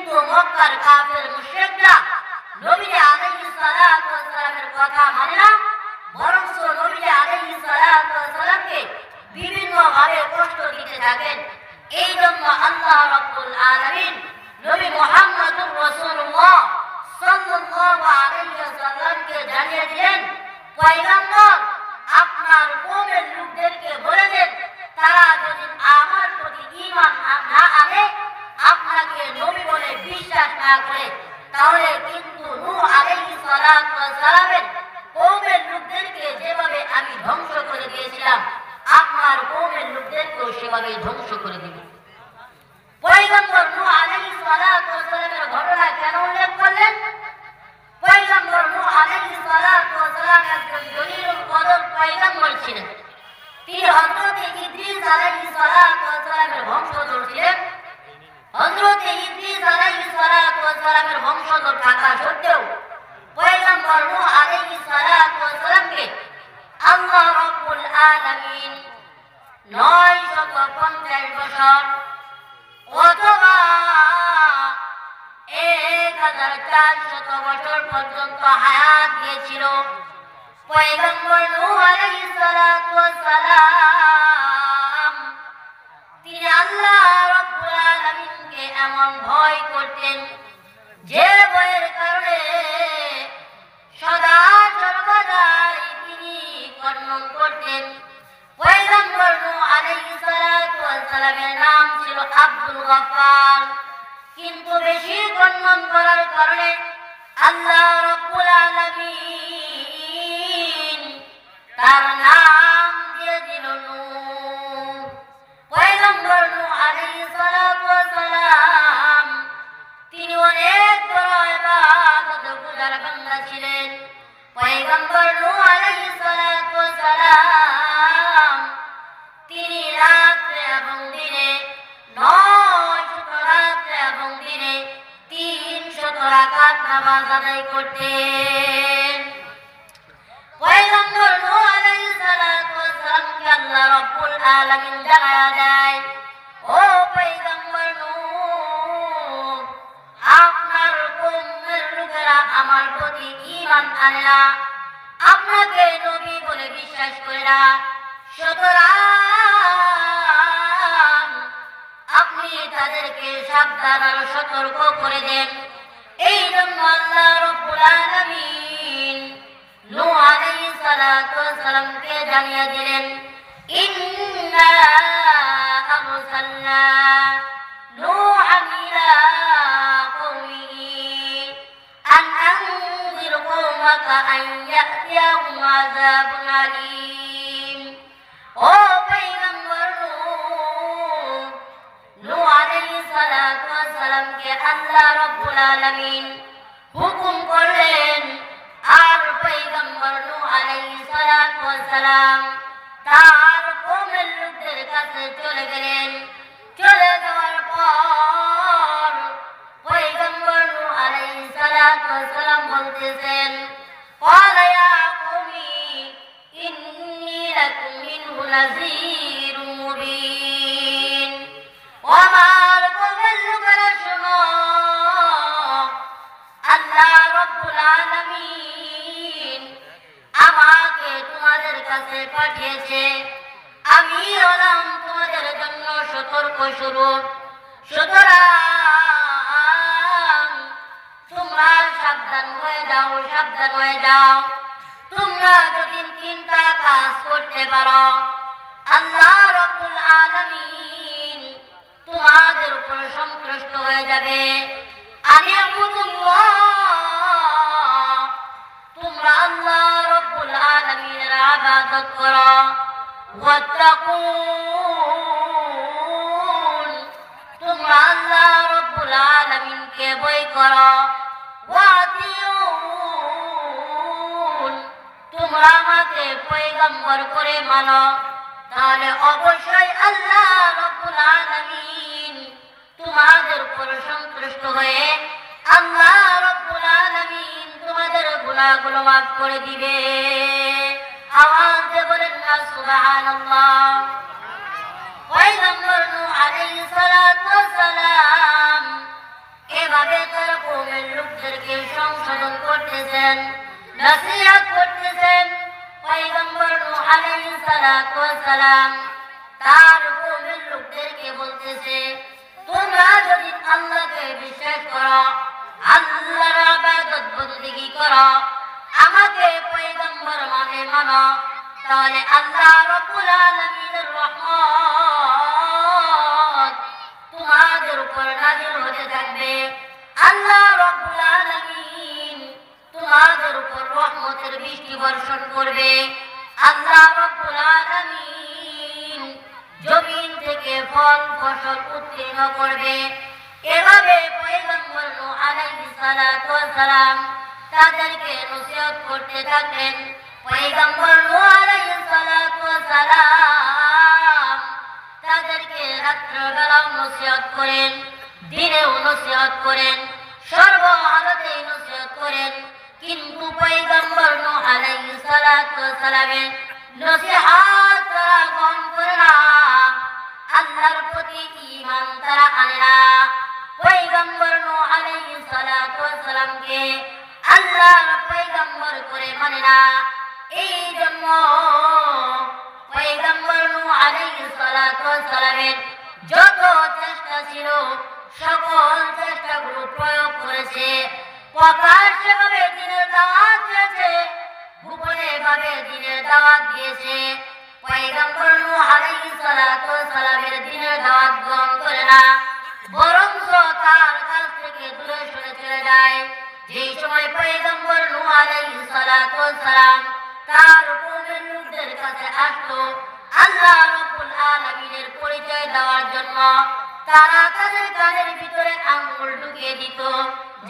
কিন্তু মক্কার কাফের মুশরিকরা নবী আলাইহিস সালাতু ওয়াস সালামের কথা মানে না, বরং নবী আলাইহিস সালাতু ওয়াস সালামকে বিভিন্নভাবে কষ্ট দিতে থাকেন। এই জন্য আল্লাহ রাব্বুল আলামিন নবী মুহাম্মদুর রাসূলুল্লাহ সাল্লাল্লাহু আলাইহি ওয়াসাল্লামকে জানিয়ে দিলেন, পয়গম্বর আপনার কওমের লোকদেরকে বলে দেন, তারা যদি আমার প্রতি ঈমান না আনে, আপনাকে নবী বলে বিশ্বাস না করে, তাহলে কিন্তু নূহ আলাইহিস সালাতু ওয়াস সালামের কওমের লোকদেরকে যেভাবে আমি ধ্বংস করে দিয়েছিলাম, আপনার কওমের লোকদেরকেও সেভাবে ধ্বংস করে দিব। পয়গম্বর নূহ আলাইহিস সালাতু ওয়াস সালামের ঘটনা কেন উল্লেখ করলেন? পয়গম্বর নূহ আলাইহিস সালাতু ওয়াস সালাম একজন জলিলুল কদর পয়গম্বর ছিলেন। তিনি হযরত ইদ্রিস আলাইহিস সালাতু ওয়াস সালামের বংশধর ছিলেন। হযরত ইদ্রিস আলাইহিস সালাতু ওয়াস সালামের বংশধর থাকা সত্ত্বেও পয়গম্বর নূহ আলাইহিস সালাতু ওয়াস সালামকে আল্লাহ রাব্বুল আলামিন 950 বছর অথবা 1400 বছর পর্যন্ত হায়াত দিয়েছিল। পয়গম্বর নূহ আলাইহিস সালাতু ওয়াস সালাম তিনি আল্লাহ রাব্বুল আলামিনকে এমন ভয় করতেন যে ভয়ের কারণে সদা সর্বদাই তিনি কর্ণন করতেন। পয়গম্বর নূহ আলাইহিস সালাতু ওয়াস সালামের নাম ছিল আব্দুল গফফার, কিন্তু বেশি কর্ণন করার কারণে আল্লাহ রাব্বুল আলামিন তার নাম দিয়ে দিল নূহ। পয়গম্বর নূহ আলাইহিস সালাতু ওয়াস সালাম তিনি অনেক বড় ইবাদতগুজার বান্দা ছিলেন। পয়গম্বর নূহ আলাইহিস সালাতু ওয়াস সালাম তিনি রাতে এবং দিনে 900 রাতে এবং দিনে 300 রাকাত নামাজ আদায় করতেন। পয়গম্বর নূহ আলাইহিস সালাতু ওয়াস সালামকে আল্লাহ রাব্বুল আলামিন জানায়া দেয়, ও পয়গম্বর নূহ, আপনার কওমের লোকেরা আমার প্রতি ঈমান আনে না, আপনাকে নবী বলে বিশ্বাস করে না, সুতরাং আপনি তাদেরকে সাবধান আর সতর্ক করে দেন। এই জন্য আল্লাহ রাব্বুল আলামিন নূহ আলাইহিস সালাতু ওয়াস সালামকে জানিয়ে দিলেন, ইন্না আরসালনা নূহান ইলা কওমিহি আন আনযির কওমাকা আন ইয়াতিয়াহুম আযাবুন আলীম। ও পয়গম্বর নূহ আলাইহিস সালাতু ওয়াস সালামকে আল্লাহ রাব্বুল আলামিন হুকুম করলেন, আর পয়গম্বর নূহ আলাইহিস সালাতু ওয়াস সালাম তার কওমের লোকদের কাছে চলে গেলেন। চলে যাওয়ার পর পয়গম্বর নূহ আলাইহিস সালাতু ওয়াস সালাম বলতেছেন, ক্বালা ইয়া কওমি ইন্নী লাকুম মিনহু নাযীরুম মুবিন। আমার কওমের লোকেরা শোনো, আল্লাহ রাব্বুল আলামিন আমাকে তোমাদের কাছে পাঠিয়েছে, আমি হলাম তোমাদের জন্য সতর্ক স্বরূপ। সুতরাং তোমরা সাবধান হয়ে যাও, সাবধান হয়ে যাও। তোমরা যদি 3টা কাজ করতে পারো, আল্লাহ রাব্বুল আলামিন তোমাদের উপর সন্তুষ্ট হয়ে যাবে। আনিয়াবুদুল্লাহ, তোমরা আল্লাহ রাব্বুল আলামিনের ইবাদত করো। ওয়াত্তাকুন, তোমরা আল্লাহ রাব্বুল আলামিনকে ভয় করো। ওয়াতিউন, তোমরা আমাকে পয়গম্বর করে মানো। তাহলে অবশ্যই আল্লাহ রাব্বুল আলামিন তোমাদের উপর সন্তুষ্ট হয়ে আল্লাহ রাব্বুল আলামিন তোমাদের গুনাহগুলো মাফ করে দিবে। আওয়াজ দিয়ে বলেন না সুবহানাল্লাহ। পয়গম্বর নূহ আলাইহিস সালাতু ওয়াস সালাম এভাবে করতেছেন, নসিহত করতেছেন। পয়গম্বর নূহ আলাইহিস সালাতু ওয়াস সালাম তার কওমের লোকদেরকে বলতেছে, তোমরা যদি আল্লাহকে বিশ্বাস করো, আল্লাহর ইবাদত বন্দেগী করো, আমাকে পয়গম্বর মানে মানো, তাহলে আল্লাহ রাব্বুল আলামিনের রহমত তোমাদের উপর নাযিল হতে থাকবে। আল্লাহ রাব্বুল আলামিন তোমাদের উপর রহমতের বৃষ্টি বর্ষণ করবে। আল্লাহ রাব্বুল আলামিন জমিন থেকে ফল ফসল উৎপন্ন করবে। এভাবে পয়গম্বর নূহ আলাইহিস সালাতু ওয়াস সালাম তাদেরকে নসিহত করতে থাকলেন। পয়গম্বর নূহ আলাইহিস সালাতু ওয়াস সালাম তাদেরকে রাত্রিবেলাও নসিহত করেন, দিনেও নসিহত করেন, সর্বহালতে নসিহত করেন। কিন্তু পয়গম্বর নূহ আলাইহিস সালাতু ওয়াস সালামের নসিহত তারা গ্রহণ করে না, আল্লাহর প্রতি ঈমান তারা আনে না। পয়গম্বর নূহ আলাইহিস সালাতু ওয়াস সালামকে আল্লাহর পয়গম্বর করে মানে না। এই জন্য পয়গম্বর নূহ আলাইহিস সালাতু ওয়াস সালামের যত চেষ্টা ছিল সকল চেষ্টাগুলো প্রয়োগ করেছে। প্রকাশ্যভাবে দ্বীনের দাওয়াত দিয়েছে, গোপনে ভাবে দ্বীনের দাওয়াত দিয়েছে। পয়গম্বর নূহ আলাইহিস সালাতু ওয়াস সালামের দ্বীনের দাওয়াত গ্রহণ করে না, বরং তার কাছ থেকে দূরে সরে চলে যায়। যেই সময় পয়গম্বর নূহ আলাইহিস সালাতু ওয়াস সালাম তার কওমের লোকদের কাছে আসলো আল্লাহ রাব্বুল আলামিনের পরিচয় দেওয়ার জন্য, তারা তাদের কানের ভিতরে আঙ্গুল ঢুকিয়ে দিত,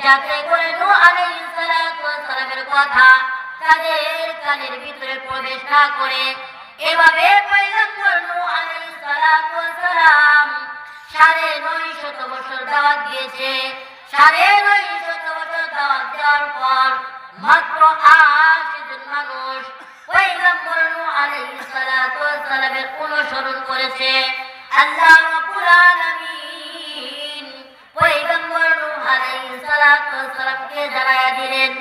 যাতে করে নূহ আলাইহিস সালাতু ওয়াস সালামের কথা তাদের কানের ভিতরে প্রবেশ না করে। এভাবে পয়গম্বর নূহ আলাইহিস সালাতু ওয়াস সালাম ৯৫০ বছর দাওয়াত দিয়েছে। ৯৫০ বছর দাওয়াত দেওয়ার পর মাত্র ৮০ জন মানুষ পয়গম্বর নূহ আলাইহিস সালাতু ওয়াস সালামের অনুসরণ করেছে। আল্লাহ রাব্বুল আলামিন পয়গম্বর নূহ আলাইহিস সালাতু ওয়াস সালামকে জানায়া দিলেন,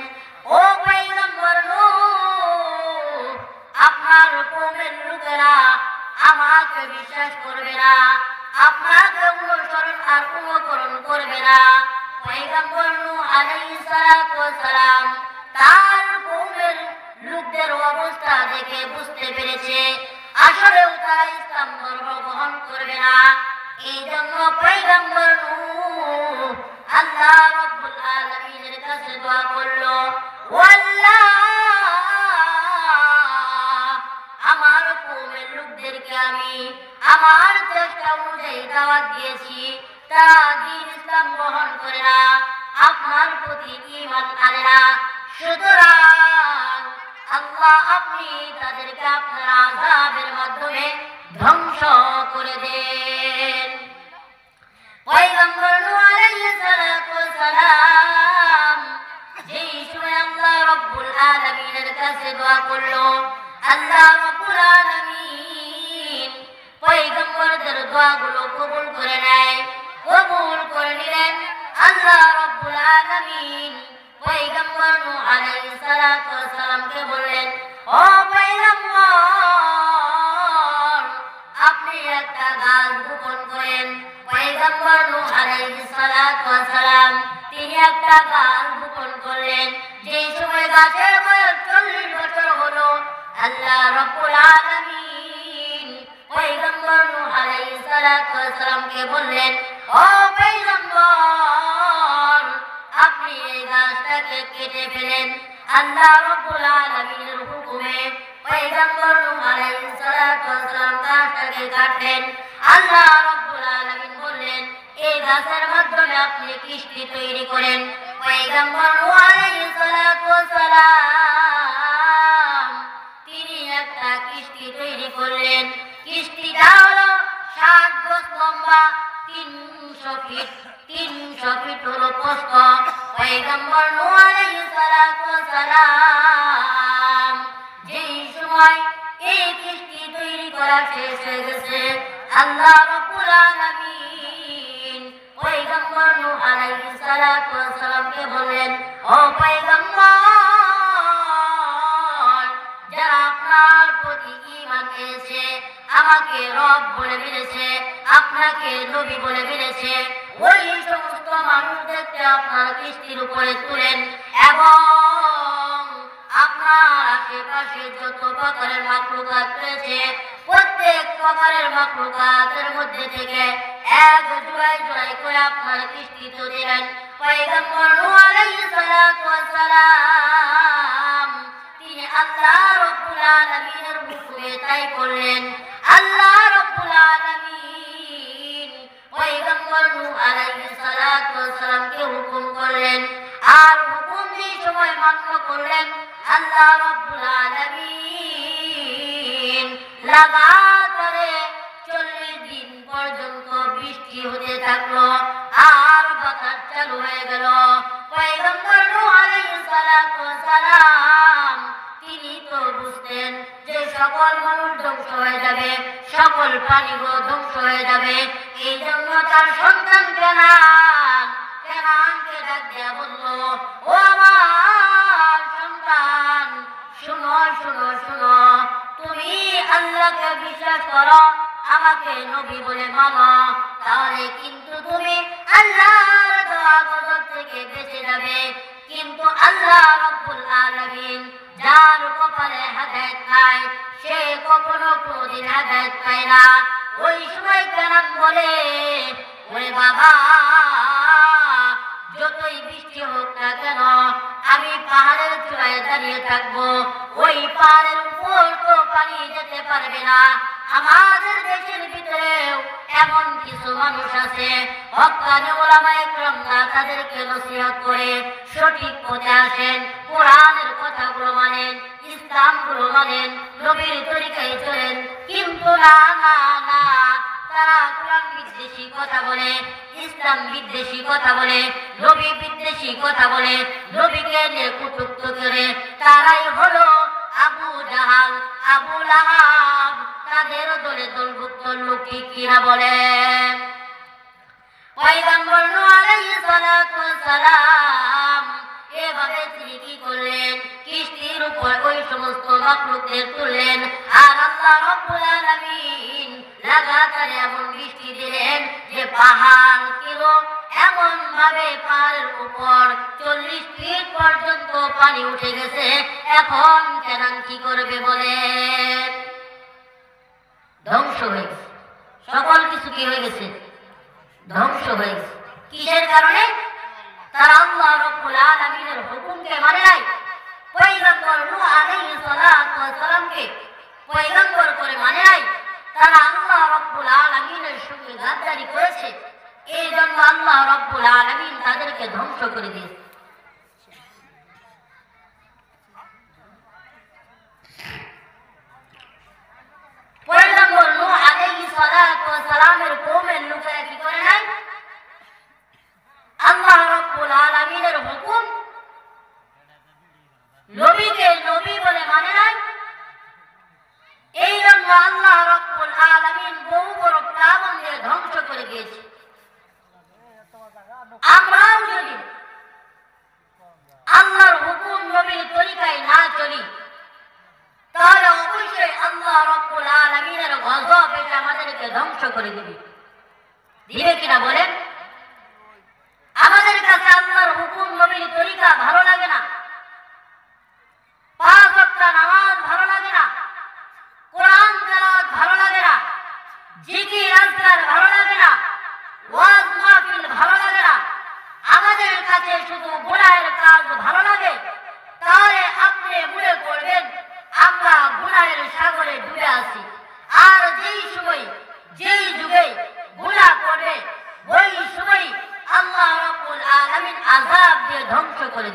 ও পয়গম্বর নূহ, আপনার কওমের লোকেরা আমাকে বিশ্বাস করবে না, আপনাকে অনুসরণ আর অনুকরণ করবে না। পয়গম্বর নূহ আলাইহিস সালাতু ওয়াস সালাম তার কওমের লোকদের অবস্থা দেখে বুঝতে পেরেছে আসলেও তারা ইসলাম ধর্ম গ্রহণ করবে না। এই জন্য পয়গম্বর নূহ আল্লাহ রাব্বুল আলামিনের কাছে দোয়া করলো, ও আল্লাহ, আমার কওমের লোকদেরকে আমি আমার চেষ্টা অনুযায়ী দাওয়াত দিয়েছি, তারা দ্বীন ইসলাম গ্রহণ করে না, আপনার প্রতি ঈমান আনে না। সুতরাং আল্লাহ আপনি তাদেরকে আপনার আযাবের মাধ্যমে ধ্বংস করে দেন। পয়গম্বর নূহ আলাইহিস সালাতু ওয়াস সালাম যেই সময় আল্লাহ রাব্বুল আলামিনের কাছে দোয়া করলো, আল্লাহ রাব্বুল আলামিন পয়গম্বরদের দোয়াগুলো কবুল করে নেয়। কবুল করে নিলেন। আল্লাহ রাব্বুল আলামিন পয়গম্বর নূহ আলাইহিস সালাতু ওয়াস সালামকে বললেন, ও পয়গম্বর, আপনি একটা গাছ রোপণ করেন। পয়গম্বর নূহ আলাইহিস সালাতু ওয়াস সালাম তিনি একটা গাছ রোপণ করলেন। যেই সময় গাছের বয়স ৪০ বছর হলো, আল্লাহ রাব্বুল আলামিন পয়গম্বর নূহ আলাইহিস সালাতু ওয়াস সালামকে বললেন, ও পয়গম্বর, আপনি এই গাছটাকে কেটে ফেলেন। আল্লাহ রাব্বুল আলামিনের হুকুমে পয়গম্বর নূহ আলাইহিস সালাতু ওয়াস সালাম গাছটাকে কাটলেন। আল্লাহ রাব্বুল আলামিন বললেন, এই গাছের মাধ্যমে আপনি কিস্তি তৈরি করেন। পয়গম্বর নূহ আলাইহিস সালাতু ওয়াস সালাম তিনি একটা কিস্তি তৈরি করলেন। কিস্তিটা হলো ৬০ গজ লম্বা, ৩০০ ফিট, ৩০০ ফিট হলো প্রস্থ। পয়গম্বর নূহ আলাইহিস সালাতু ওয়াস সালাম যেই সময় এই কিস্তি তৈরি করা শেষ হয়ে গেছে, আল্লাহ রাব্বুল আলামিন পয়গম্বর নূহ আলাইহিস সালাতু ওয়াস সালামকে বললেন, ও পয়গম্বর, পেয়েছে, আমাকে রব বলে মেনেছে, আপনাকে নবী বলে মেনেছে, ওই সমস্ত মানুষদেরকে আপনার কিস্তির উপরে তুলেন এবং আপনার আশেপাশে যত প্রকারের মাখলুকাত রয়েছে প্রত্যেক প্রকারের মাখলুকাতের মধ্যে থেকে এক জোড়ায় জোড়ায় করে আপনার কিস্তি দিলেন। পয়গম্বর নূহ আলাইহিস সালাতু ওয়াস সালাম তিনি আল্লাহ রাব্বুল আলামিনের হুকুমে তাই করলেন। আল্লাহ রাব্বুল আলামিন পয়গম্বর নূহ আলাইহিস সালাতু ওয়াস সালামকে হুকুম করলেন, আর হুকুম যে সময় মান্য করলেন আল্লাহ রাব্বুল আলামিন লাগাতারে 40 দিন পর্যন্ত বৃষ্টি হতে থাকলো, আর বাতাস চালু হয়ে গেল। পয়গম্বর নূহ আলাইহিস সালাতু ওয়াস সালাম তিনি তো বুঝতেন যে সকল মানুষ ধ্বংস হয়ে যাবে, সকল প্রাণীগুলো ধ্বংস হয়ে যাবে। এই জন্য তার সন্তান কেনানকে ডাক দিয়া বলল, ও আমার সন্তান, শুনো শুনো শুনো, তুমি আল্লাহকে বিশ্বাস করো, আমাকে নবী বলে মানো, তাহলে কিন্তু তুমি আল্লাহর দোয়া গজব থেকে বেঁচে যাবে। কিন্তু আল্লাহ রাব্বুল আলামিন যার কপালে হেদায়েত নাই সে কখনো কোনোদিন হেদায়েত পায় না। ওই সময় কেনান বলে, ওরে বাবা, যতই বৃষ্টি হোক না কেন আমি পাহাড়ের চূড়ায় দাঁড়িয়ে থাকবো, ওই পাহাড়ের উপর তো পানি যেতে পারবে না। আমাদের দেশের ভিতরেও এমন কিছু মানুষ আছে হক্কানি উলামায়ে কেরামরা তাদেরকে নসিহত করে সঠিক পথে আসেন, কোরআনের কথাগুলো মানেন, ইসলামগুলো মানেন, নবীর তরিকায় চলেন, কিন্তু না না না, তারা কোরআন বিদ্বেষী কথা বলে, ইসলাম বিদ্বেষী কথা বলে, নবী বিদ্বেষী কথা বলে, নবীকে নিয়ে কটূক্ত করে। তারাই হলো আবু জাহাল, আবু লাহাব, তাদের দলে দলভুক্ত লোক। কিনা বলেন? পয়গম্বর নূহ আলাইহিস সালাতু ওয়াস সালাম এভাবে তিনি কি করলেন, কিস্তির উপর ওই সমস্ত মাখলুকদের তুললেন, আর আল্লাহ রাব্বুল আলামিন লাগাতার এমন বৃষ্টি দিলেন যে পাহাড় কিলো এমন ভাবে পাহাড়ের উপর 40 ফিট পর্যন্ত পানি উঠে গেছে। এখন কেনান কি করবে বলেন? ধ্বংস হয়ে গেছে, সকল কিছু কি হয়ে গেছে? ধ্বংস হয়ে গেছে। কিসের কারণে? তারা আল্লাহ রাব্বুল আলামিনের হুকুমকে মানে নাই, পয়গম্বর নূহ আলাইহিস সালাতু ওয়াস সালামকে পয়গম্বর করে মানে নাই, তারা আল্লাহ রাব্বুল আলামিনের সঙ্গে গাদ্দারি করেছে। এই জন্য আল্লাহ রাব্বুল আলামিন তাদেরকে ধ্বংস করে দিয়েছে। পয়গম্বর নূহ আলাইহিস সালাতু ওয়াস সালামের কওমের লোকেরা কি করে নাই? আল্লাহ রাব্বুল আলামিনের হুকুম নবীকে নবী বলে মানে নাই। এই জন্য আল্লাহ রাব্বুল আলামিন বহু বড় প্লাবন দিয়ে ধ্বংস করে দিয়েছে। আমরাও যদি আল্লাহর হুকুম নবীর তরিকায় না চলি তাহলে অবশ্যই আল্লাহ রাব্বুল আলামিনের গজব এসে আমাদেরকে ধ্বংস করে দিবে। দিবে কিনা বলেন? আমাদের কাছে আল্লাহর হুকুম নবীর তরিকা ভালো লাগে না, 5 ওয়াক্ত নামাজ ভালো লাগে না, কোরআন তেলাওয়াত ভালো লাগে না, জিকির আজকার ভালো লাগে না, ওয়াজ মাহফিল ভালো লাগে না, আমাদের কাছে শুধু গুনাহের কাজ ভালো লাগে, তাহলে আপনি মনে করবেন আমরা গুনাহের সাগরে ডুবে আছি। আর যেই সময় যেই যুগে গুনাহ করবে ওই সময় আল্লাহ রাব্বুল আলামিন আযাব দিয়ে ধ্বংস করে